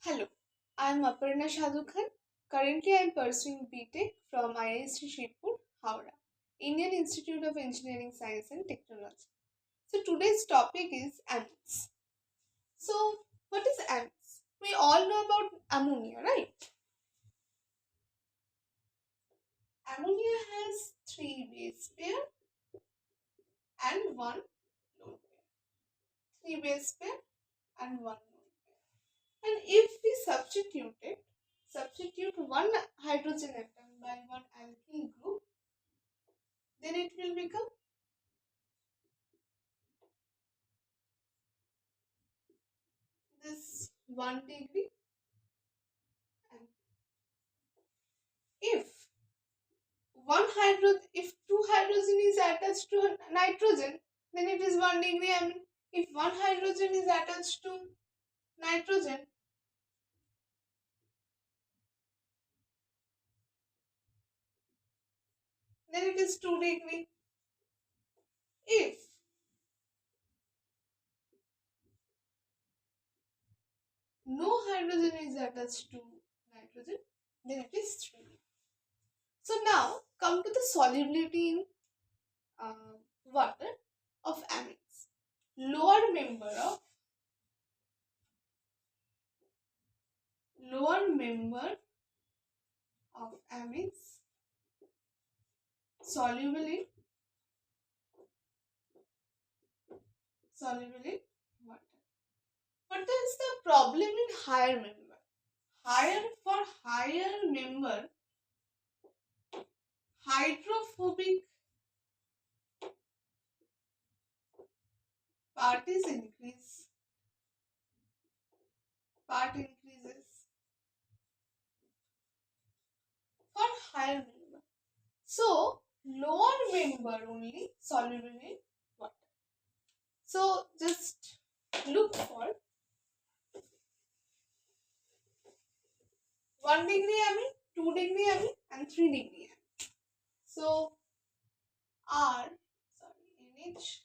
Hello, I am Aparna Shadhu Khan. Currently, I am pursuing BTech from IISc Shibpur, Howrah, Indian Institute of Engineering Science and Technology. So, today's topic is amines. So, what is amines? We all know about ammonia, right? Ammonia has three base pair and one lone pair. Three base pair and one lone pair. And if we substitute one hydrogen atom by one alkyl group, then it will become this 1 degree. And if if two hydrogen is attached to nitrogen, then it is 1 degree. I mean, if one hydrogen is attached to nitrogen, then it is 2 degree. If no hydrogen is attached to nitrogen, then it is 3 degree. So now come to the solubility in water of amines. Lower member of lower member of amines soluble in soluble in water. What is the problem in higher member? Higher member, hydrophobic part is increase. Part increases for higher member. So lower member only soluble in water. So just look for 1 degree amine, 2 degree amine, and 3 degree amine. So NH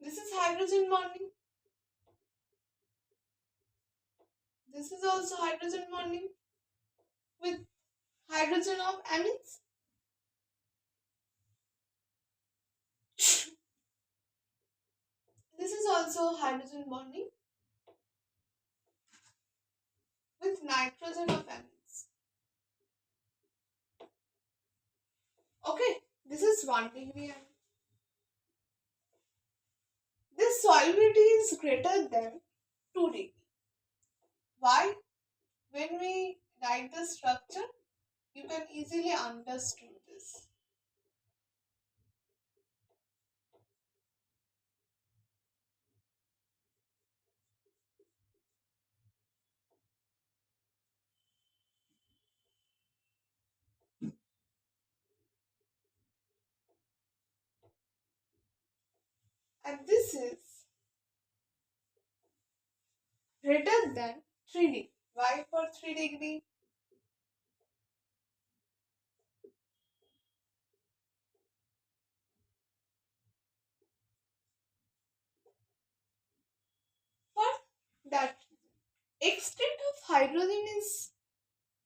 this is hydrogen bonding. This is also hydrogen bonding with hydrogen of amines. This is also hydrogen bonding with nitrogen of amines. Okay, this is 1 degree amine. This solubility is greater than 2 degree. Why? When we write the structure, you can easily understand this. And this is greater than 3 degree. Why for 3 degree? For that extent of hydrogen is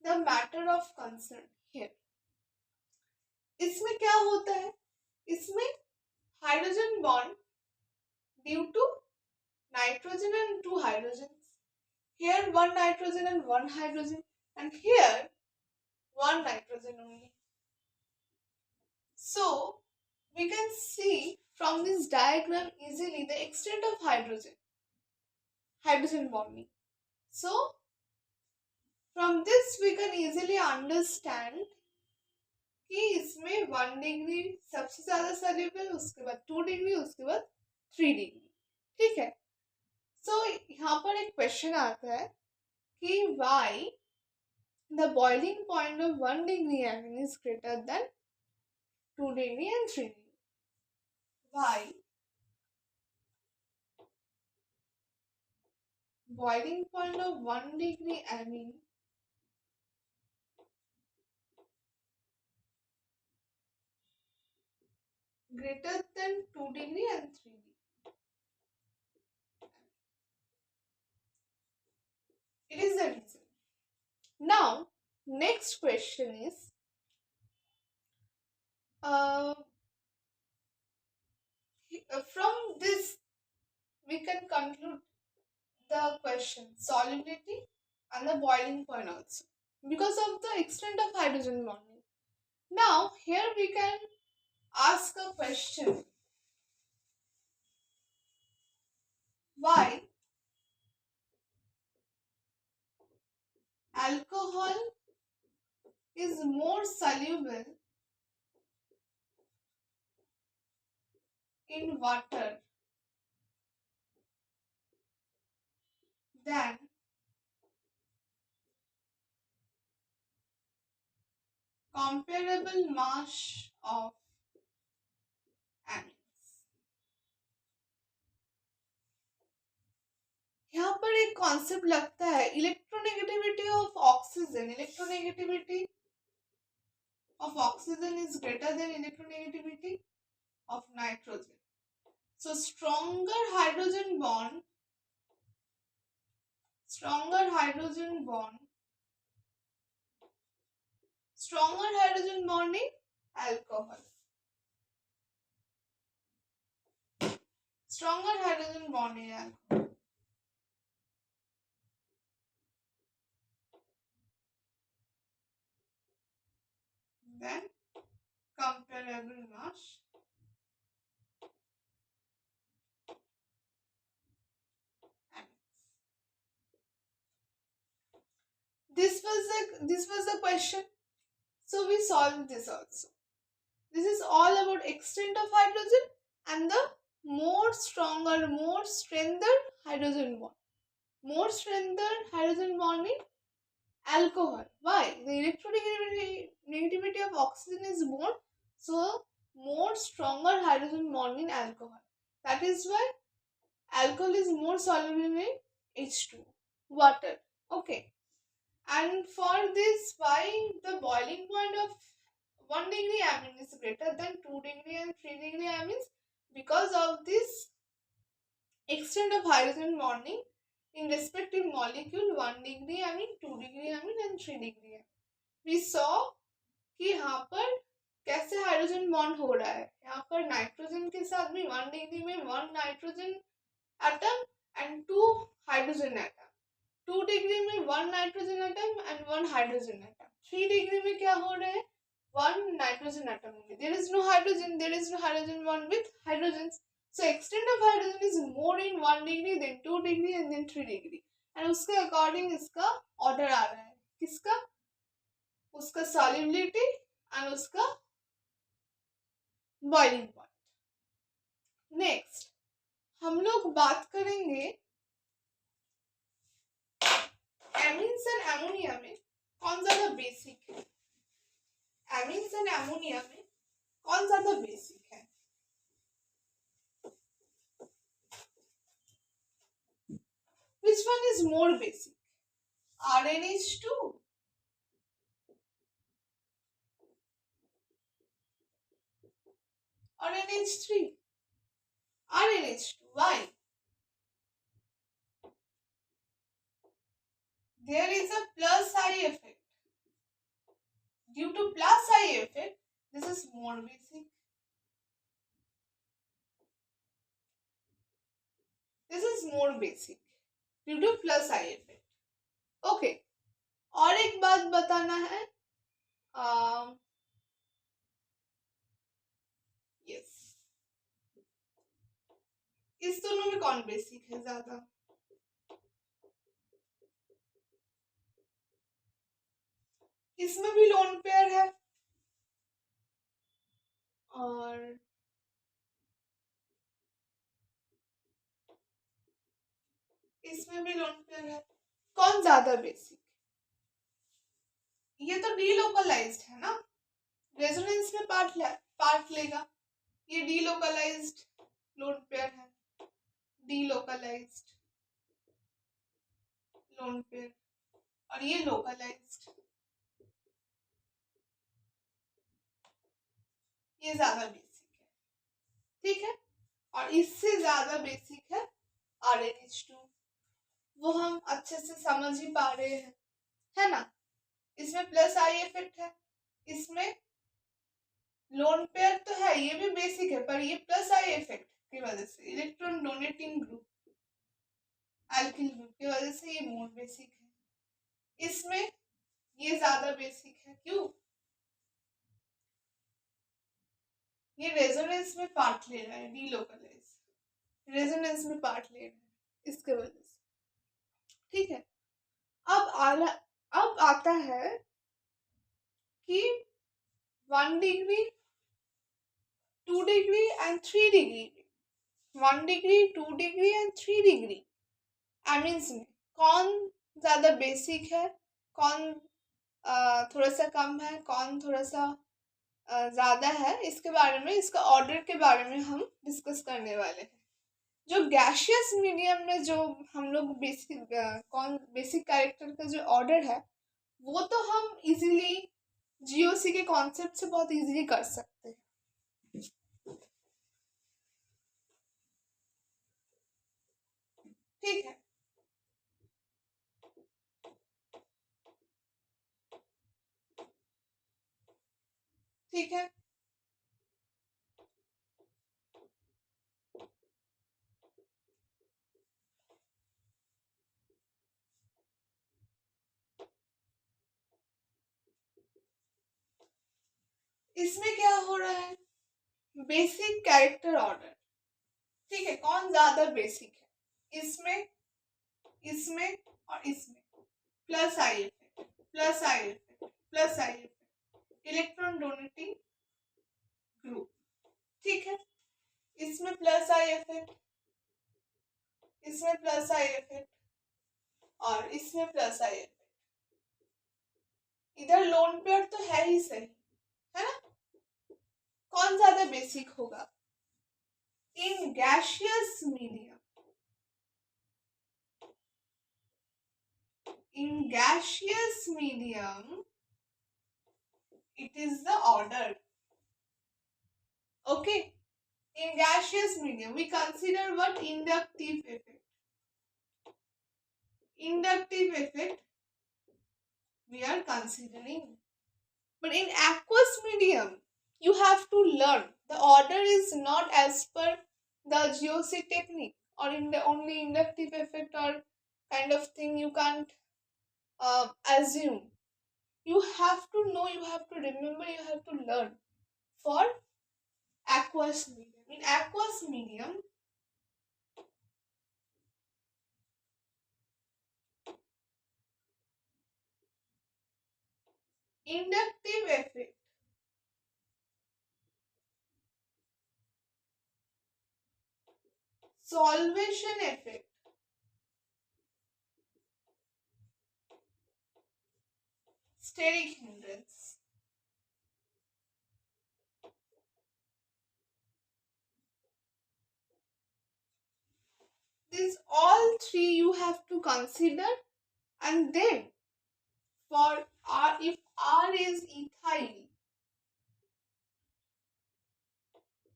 the matter of concern here. इसमें क्या होता है? इसमें hydrogen bond due to nitrogen and two hydrogens. Here one nitrogen and one hydrogen, and here one nitrogen only. So we can see from this diagram easily the extent of hydrogen bonding. So from this we can easily understand कि इसमें 1 degree सबसे ज्यादा soluble, उसके बाद 2 degree, उसके बाद 3 degree. ठीक है. सो यहाँ पर एक क्वेश्चन आता है कि why the boiling point of 1 degree amine is greater than 2 degree and 3 degree. Why boiling point of 1 degree amine greater than 2 degree and 3 degree. It is the reason. Now, next question is uh, from this we can conclude the question solubility and the boiling point also because of the extent of hydrogen bonding. Now, here we can ask a question why alcohol is more soluble in water than comparable mass of amines. यहाँ पर एक concept लगता है electronegativity of oxygen is greater than electronegativity of nitrogen. So stronger hydrogen bond stronger hydrogen bond in alcohol. Stronger hydrogen bond in alcohol. Then comparable mass amines. This was the question. So we solved this also. This is all about extent of hydrogen and the more strengthened hydrogen bond. More strengthened hydrogen bond in alcohol. Why? The electronegativity of oxygen is more, so more stronger hydrogen bond in alcohol. That is why alcohol is more soluble in H2, water. Okay. And for this, why the boiling point of 1 degree amine is greater than 2 degree and 3 degree amines because of this extent of hydrogen bonding in respective molecule 1 degree amine, 2 degree amine and 3 degree amine. We saw कि यहाँ पर कैसे hydrogen bond हो रहा है. यहाँ पर nitrogen के साथ भी 1 डिग्री में 1 nitrogen atom and 2 hydrogen atom. 2 degree में 1 nitrogen atom and 1 hydrogen atom. 3 degree में क्या हो रहा है? 1 nitrogen atom only. There is no hydrogen bond with hydrogens. So extent of hydrogen is more in 1 degree, then 2 degree and then 3 degree. And उसके according इसका order आ रहा है. किसका? उसका solubility and उसका boiling point. Next, हम लोग बात करेंगे amines and ammonia में कौन ज़्यादा बेसिक है. amines and ammonia में कौन ज़्यादा बेसिक है? Which one is more basic? RNH2 or NH3? RNH2. Why? There is a plus I effect. Due to plus I effect, this is more basic. This is more basic due to plus I effect. Okay. और एक बात बताना है. Yes. इस दोनों में कौन basic है ज्यादा? इसमें भी लोन पेयर है और इसमें भी लोन पेयर है. कौन ज्यादा बेसिक? ये तो डीलोकलाइज्ड है ना. रेजोनेंस में पार्ट लेगा. ये डीलोकलाइज्ड लोन पेयर है. डीलोकलाइज्ड लोन पेयर, और ये लोकलाइज्ड, ये ज्यादा बेसिक है, ठीक है। और इससे ज्यादा बेसिक है RnH2, वो हम अच्छे से समझ ही पा रहे हैं, है ना। इसमें प्लस आई इफेक्ट है, इसमें लोन पेयर तो है, ये भी बेसिक है, पर ये प्लस आई इफेक्ट की वजह से, electron donating group, alkyl group की वजह से ये मोर बेसिक है। इसमें ये ज्यादा बेसिक है, क्यों? ये रेजोनेंस में पार्ट ले रहा है, डीलोकलाइज रेजोनेंस में पार्ट ले रहा है, इसके वजह से, ठीक है। अब आता है कि 1 degree, 2 degree and 3 degree, 1 degree, 2 degree and 3 degree एमिन्स में कौन ज्यादा बेसिक है, कौन थोड़ा सा कम है, कौन थोड़ा सा ज्यादा है, इसके बारे में, इसका ऑर्डर के बारे में हम डिस्कस करने वाले हैं। जो गैशियस मीडियम में जो हम लोग बेसिक कैरेक्टर का जो ऑर्डर है, वो तो हम इजीली जीओसी के कॉन्सेप्ट से बहुत इजीली कर सकते हैं, ठीक है। ठीक है, इसमें क्या हो रहा है, बेसिक कैरेक्टर ऑर्डर, ठीक है। कौन ज्यादा बेसिक है, इसमें, इसमें और इसमें, plus I effect, plus I effect, plus I effect, electron donating group, ठीक है। इसमें प्लस आई इफेक्ट, इसमें प्लस आई इफेक्ट, और इसमें प्लस आई इफेक्ट। इधर लोन पेयर तो है ही सही, है ना। कौन ज्यादा बेसिक होगा, इन gaseous medium, in gaseous medium it is the order, okay. In gaseous medium we consider what, inductive effect we are considering. But in aqueous medium you have to learn the order is not as per the GOC technique, or in the only inductive effect or kind of thing you can't assume. You have to know, you have to remember, you have to learn for aqueous medium. In aqueous medium, inductive effect, solvation effect, steric hindrance, these all three you have to consider. And then for R, if R is ethyl,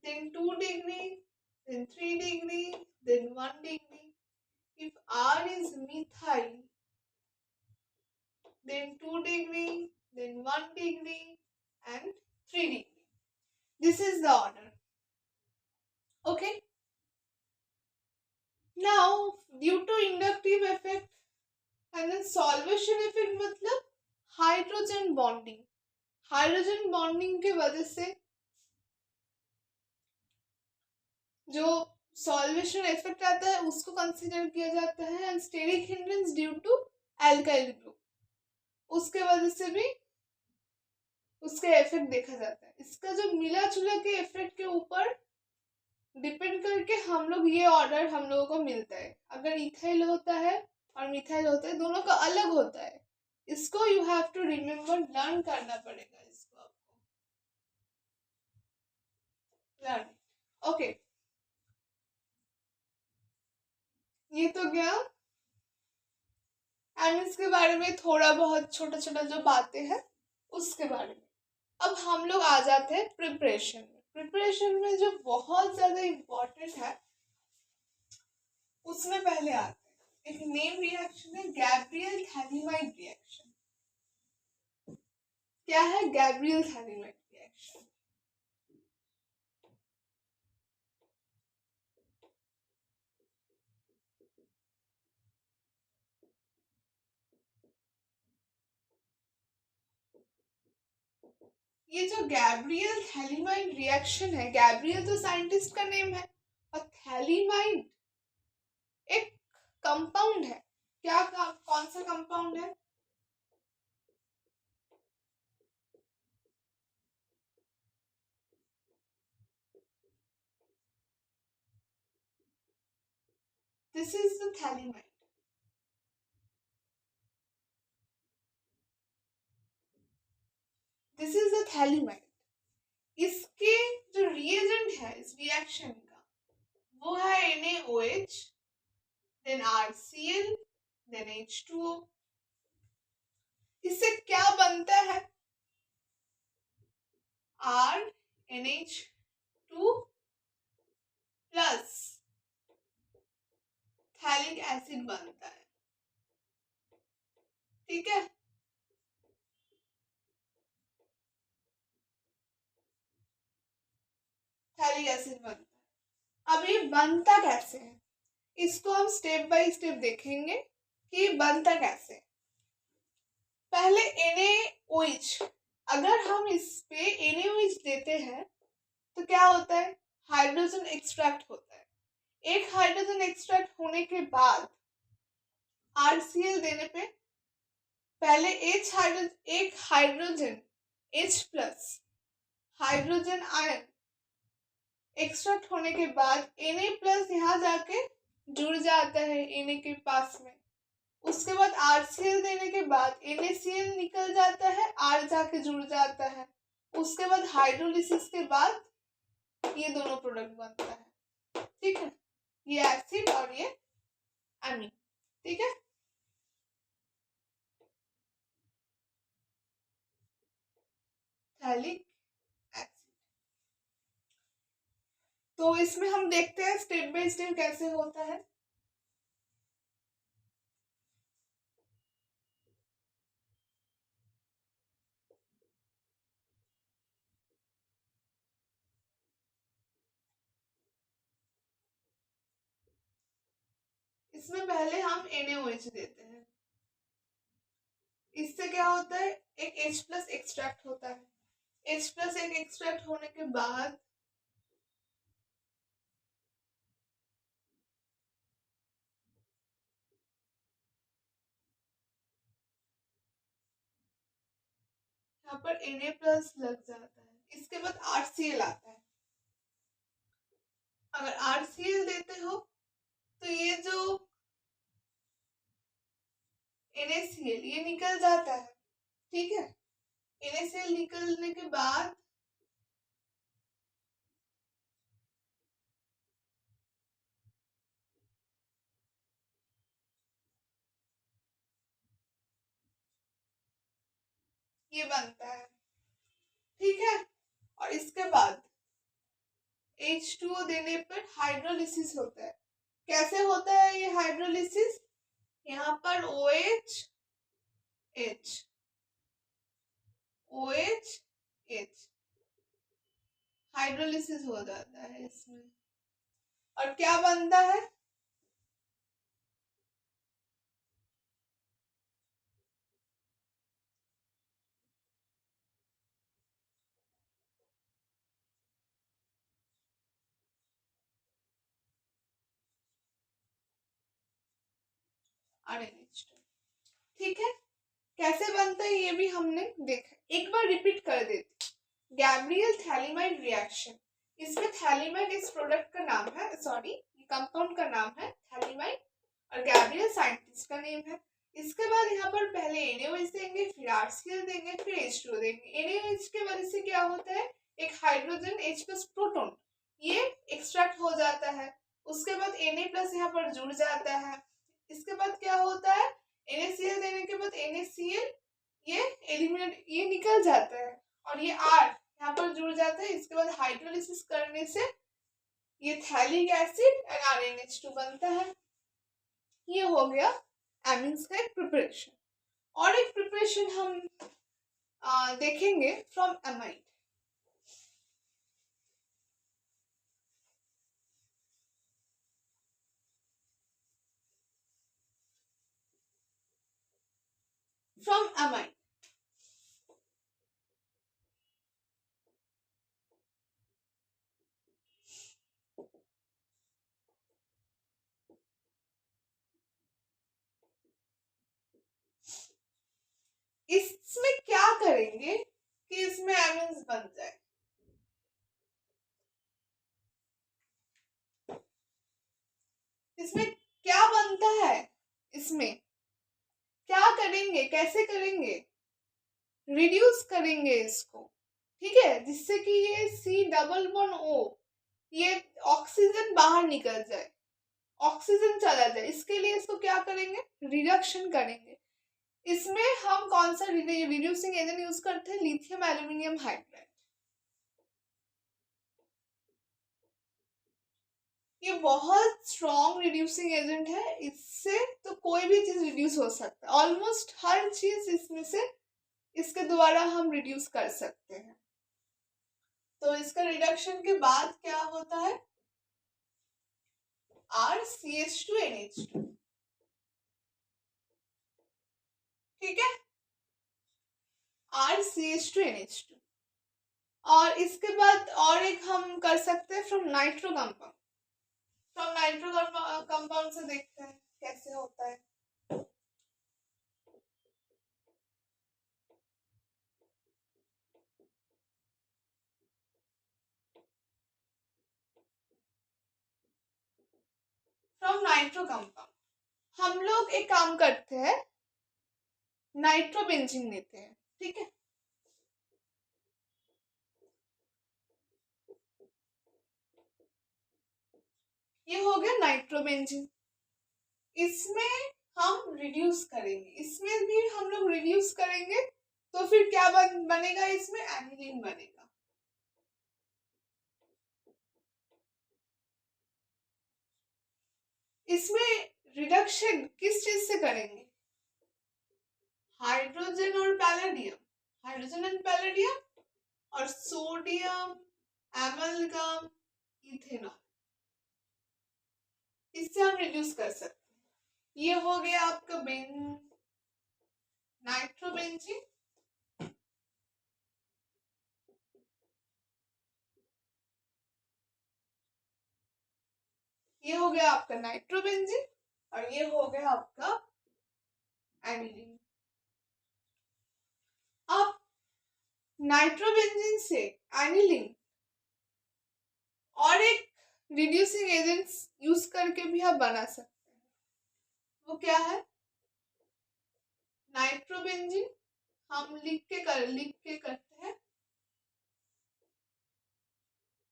then 2 degree, then 3 degree, then 1 degree. If R is methyl, then 2 degree, then 1 degree, and 3 degree. This is the order. Okay. Now, due to inductive effect and then solvation effect मतलब hydrogen bonding, hydrogen bonding की वजह से जो solvation effect आता है उसको consider किया जाता है, and steric hindrance due to alkyl group, उसके वजह से भी उसके इफेक्ट देखा जाता है। इसका जो मिला जुला के इफेक्ट के ऊपर डिपेंड करके हम लोग ये ऑर्डर हम लोगों को मिलता है। अगर इथाइल होता है और मिथाइल होता है, दोनों का अलग होता है, इसको you have to remember, learn करना पड़ेगा इसको आपको, लर्न, ओके। ये तो गया एमिन्स के बारे में थोड़ा बहुत छोटा छोटा जो बातें हैं उसके बारे में। अब हम लोग आ जाते हैं प्रिपरेशन में। प्रिपरेशन में जो बहुत ज्यादा इम्पोर्टेंट है उसमें पहले आते हैं एक नेम रिएक्शन है गैब्रियल थैलीमाइड रिएक्शन। क्या है गैब्रियल थैलीमाइड रिएक्शन? ये जो गैब्रियल थैलीमाइड रिएक्शन है, गैब्रियल तो साइंटिस्ट का नेम है और थैलीमाइड एक कंपाउंड है। क्या कौन सा कंपाउंड है? This is the phthalimide. This is the phthalimide. इसके जो रिएजेंट है इस रिएक्शन का वो है NaOH, then RCl, then H2O। इससे क्या बनता है? RNH2 प्लस थैलिक एसिड बनता है। ठीक है, थैलिक एसिड बनता है। अब ये बनता कैसे है इसको हम स्टेप बाय स्टेप देखेंगे कि बनता कैसे। पहले NaOH, अगर हम इस पे NaOH देते हैं तो क्या होता है? हाइड्रोजन एक्सट्रैक्ट होता है। एक हाइड्रोजन एक्सट्रैक्ट होने के बाद RCl देने पे पहले एक hydrogen H plus hydrogen ion extract होने के बाद Na प्लस यहाँ जाके जुड़ जाता है Na के पास में। उसके बाद RCl देने के बाद NaCl निकल जाता है, R जाके जुड़ जाता है। उसके बाद हाइड्रोलिसिस के बाद ये दोनों प्रोडक्ट बनता है। ठीक है, ये एसिड और ये एमीन। ठीक है, थैलिक एसिड। तो इसमें हम देखते हैं स्टेप बाय स्टेप कैसे होता है। इसमें पहले हम NaOH देते हैं। इससे क्या होता है? एक H प्लस एक्सट्रैक्ट होता है। H प्लस एक एक्सट्रैक्ट होने के बाद यहाँ पर Na प्लस लग जाता है। इसके बाद RCl आता है। अगर RCl देते हो तो ये जो NaCl ये निकल जाता है। ठीक है, NaCl निकलने के बाद ये बनता है। ठीक है, और इसके बाद H2O देने पर हाइड्रोलिसिस होता है। कैसे होता है ये हाइड्रोलिसिस? यहाँ पर OH H OH H hydrolysis हो जाता है इसमें। और क्या बनता है? RNH2। ठीक है, कैसे बनता है ये भी हमने देखा। एक बार रिपीट कर देते। गैब्रियल थैलीमाइड रिएक्शन, इसमें थैलीमाइड इस प्रोडक्ट का नाम है, सॉरी कंपाउंड का नाम है थैलीमाइड और गैब्रियल साइंटिस्ट का नेम है। इसके बाद यहाँ पर पहले NaOH देंगे, फिर RCl देंगे, फिर H2O देंगे। NaOH के वजह से क्या होता है? एक हाइड्रोजन H प्लस प्रोटॉन ये एक्सट्रैक्ट हो जाता है। उसके बाद Na प्लस यहाँ पर जुड़ जाता है। इसके बाद क्या होता है? NaCl देने के बाद NaCl ये एलिमिनेट, ये निकल जाता है और ये R यहाँ पर जुड़ जाता है। इसके बाद हाइड्रोलिसिस करने से ये थैलिक एसिड एंड RnH2 बनता है। ये हो गया एमिन्स का एक प्रिपरेशन। और एक प्रिपरेशन हम देखेंगे फ्रॉम एमाइड। फ्रॉम एमाइड इसमें क्या करेंगे कि इसमें एमिन्स बन जाए। इसमें क्या बनता है, इसमें क्या करेंगे, कैसे करेंगे, रिड्यूस करेंगे इसको, ठीक है, जिससे कि ये C+O ये ऑक्सीजन बाहर निकल जाए, ऑक्सीजन चला जाए। इसके लिए इसको क्या करेंगे, रिडक्शन करेंगे। इसमें हम कौन सा रिड्यूसिंग एजेंट यूज करते हैं, लिथियम एल्यूमिनियम हाइड्राइड। ये बहुत स्ट्रॉन्ग रिड्यूसिंग एजेंट है, इससे तो कोई भी चीज रिड्यूस हो सकता है, ऑलमोस्ट हर चीज इसमें से इसके द्वारा हम रिड्यूस कर सकते हैं। तो इसका रिडक्शन के बाद क्या होता है, RCH2NH2, ठीक है, RCH2NH2। और इसके बाद और एक हम कर सकते हैं from nitro compound. From nitro compound से देखते हैं कैसे होता है। फ्रॉम नाइट्रो कंपाउंड हम लोग एक काम करते हैं, नाइट्रोबेंजीन लेते हैं, ठीक है। ये हो गया नाइट्रोबेंजीन। इसमें हम रिड्यूस करेंगे, इसमें भी हम लोग रिड्यूस करेंगे, तो फिर क्या बनेगा, इसमें एनिलीन बनेगा। इसमें रिडक्शन किस चीज से करेंगे, हाइड्रोजन और पैलेडियम, हाइड्रोजन एंड पैलेडियम और सोडियम एमलगम इथेनॉल, इससे हम रिड्यूस कर सकते हैं। ये हो गया आपका नाइट्रोबेंजीन। ये हो गया आपका नाइट्रोबेंजीन और ये हो गया आपका एनिलीन। आप नाइट्रोबेंजीन से एनिलीन और एक रिड्यूसिंग एजेंट्स यूज करके भी आप बना सकते हैं। वो क्या है, नाइट्रोबेंजीन हम लिख के करते हैं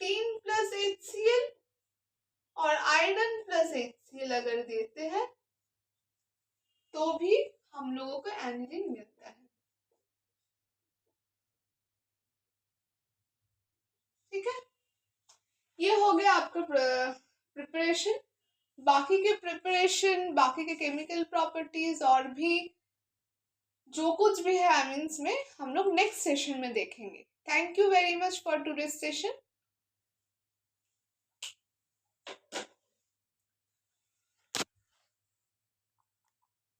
3+HCl और आयरन प्लस HCl अगर देते हैं तो भी हम लोगों को एनिलीन मिलता है, ठीक है। ये हो गया आपका प्रिपरेशन। बाकी के प्रिपरेशन, बाकी के केमिकल प्रॉपर्टीज और भी जो कुछ भी है एमिन्स में हम लोग नेक्स्ट सेशन में देखेंगे। Thank you very much for today's session.